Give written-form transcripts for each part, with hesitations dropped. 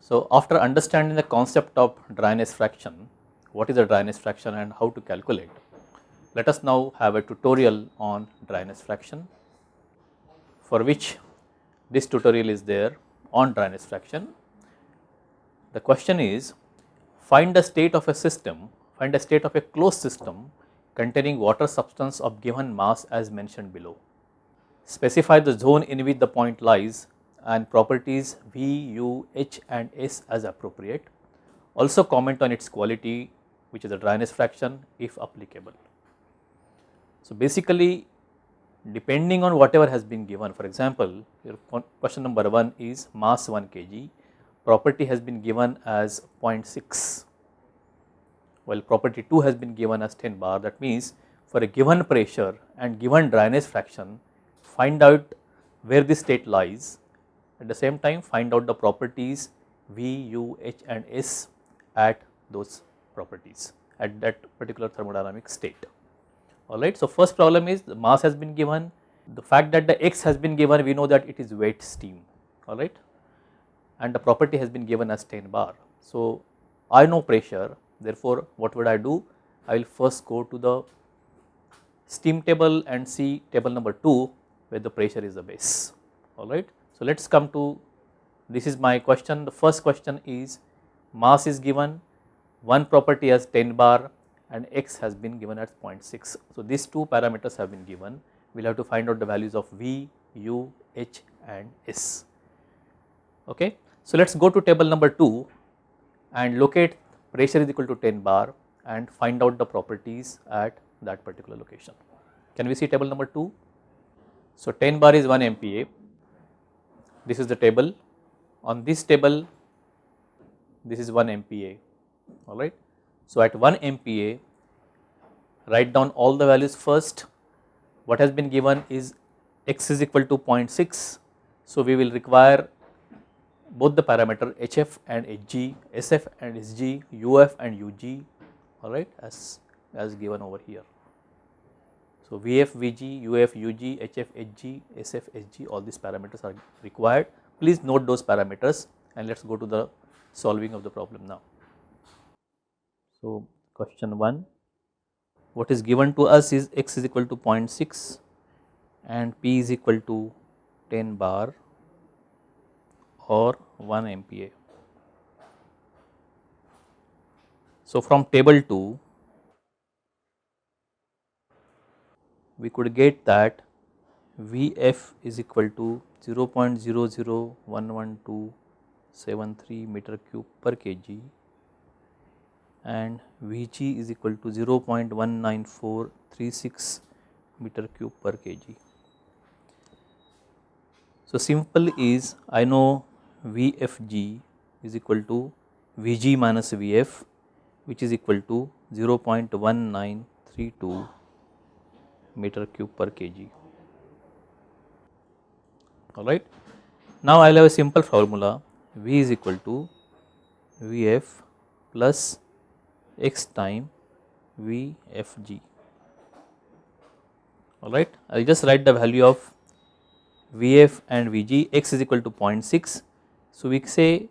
So, after understanding the concept of dryness fraction, what is a dryness fraction and how to calculate, let us now have a tutorial on dryness fraction, for which this tutorial is there on dryness fraction. The question is, find the state of a system, find a state of a closed system containing water substance of given mass as mentioned below. Specify the zone in which the point lies and properties V, U, H and S as appropriate. Also comment on its quality, which is the dryness fraction if applicable. So, basically depending on whatever has been given, for example, your question number 1 is mass 1 kg, property has been given as 0.6, while property 2 has been given as 10 bar. That means for a given pressure and given dryness fraction, find out where the state lies, at the same time find out the properties V, U, H and S at those properties at that particular thermodynamic state. Alright. So, first problem is the mass has been given, the fact that the X has been given, we know that it is wet steam, alright, and the property has been given as 10 bar. So, I know pressure, therefore, what would I do? I will first go to the steam table and see table number 2 where the pressure is the base, alright. So, let us come to, this is my question. The first question is mass is given, one property as 10 bar and X has been given as 0.6. So, these two parameters have been given, we will have to find out the values of V, U, H and S. Okay. So, let us go to table number 2 and locate pressure is equal to 10 bar and find out the properties at that particular location. Can we see table number 2? So, 10 bar is 1 MPa, this is the table, on this table this is 1 MPa, alright. So, at 1 MPa write down all the values first. What has been given is X is equal to 0.6. So, we will require both the parameter HF and HG, SF and SG, UF and UG, alright, as given over here. So, VF, VG, UF, UG, HF, HG, SF, SG, all these parameters are required. Please note those parameters and let us go to the solving of the problem now. So, question 1, what is given to us is X is equal to 0.6 and P is equal to 10 bar or 1 MPa. So, from table 2 we could get that Vf is equal to 0.0011273 meter cube per kg and Vg is equal to 0.19436 meter cube per kg. So, simple is I know Vfg is equal to Vg minus Vf, which is equal to 0.1932 meter cube per kg, alright. Now, I will have a simple formula, V is equal to Vf plus X time Vfg, alright. I will just write the value of Vf and Vg. X is equal to 0.6. So, we say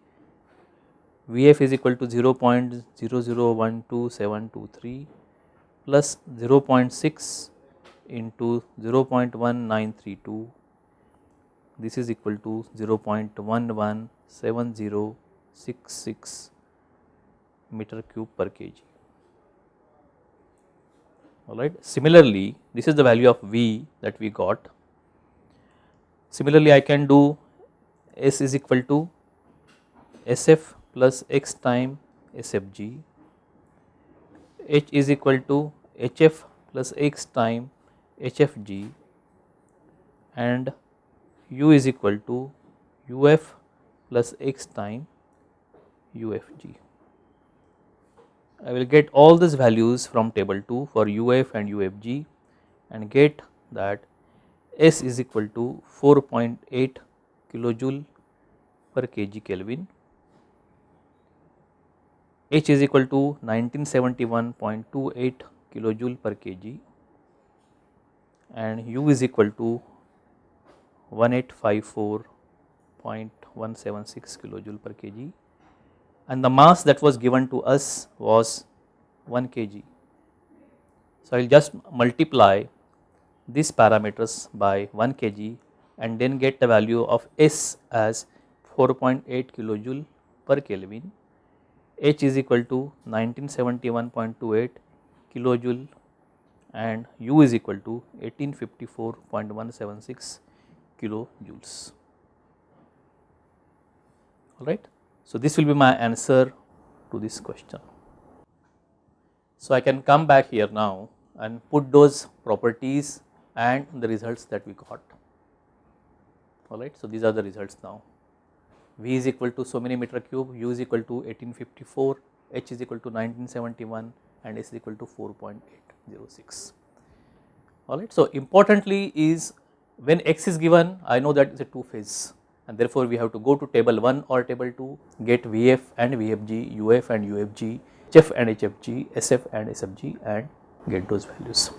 Vf is equal to 0.0012723 plus 0.6 into 0.1932, this is equal to 0.117066 meter cube per kg, alright. Similarly, this is the value of V that we got. Similarly, I can do S is equal to SF plus X time SFG, H is equal to HF plus X time HFG and U is equal to UF plus X time UFG. I will get all these values from table 2 for UF and UFG and get that S is equal to 4.8 kilojoule per kg Kelvin, H is equal to 1971.28 kilojoule per kg and U is equal to 1854.176 kilojoule per kg and the mass that was given to us was 1 kg. So, I will just multiply these parameters by 1 kg and then get the value of S as 4.8 kilojoule per Kelvin, H is equal to 1971.28 kilojoule and U is equal to 1854.176 kilojoules. Alright. So, this will be my answer to this question. So, I can come back here now and put those properties and the results that we got. Alright. So, these are the results now. V is equal to so many meter cube, U is equal to 1854, H is equal to 1971 and S is equal to 4.806. Alright. So, importantly is when X is given, I know that it is a two phase, and therefore, we have to go to table 1 or table 2, get VF and VFG, UF and UFG, HF and HFG, SF and SFG and get those values.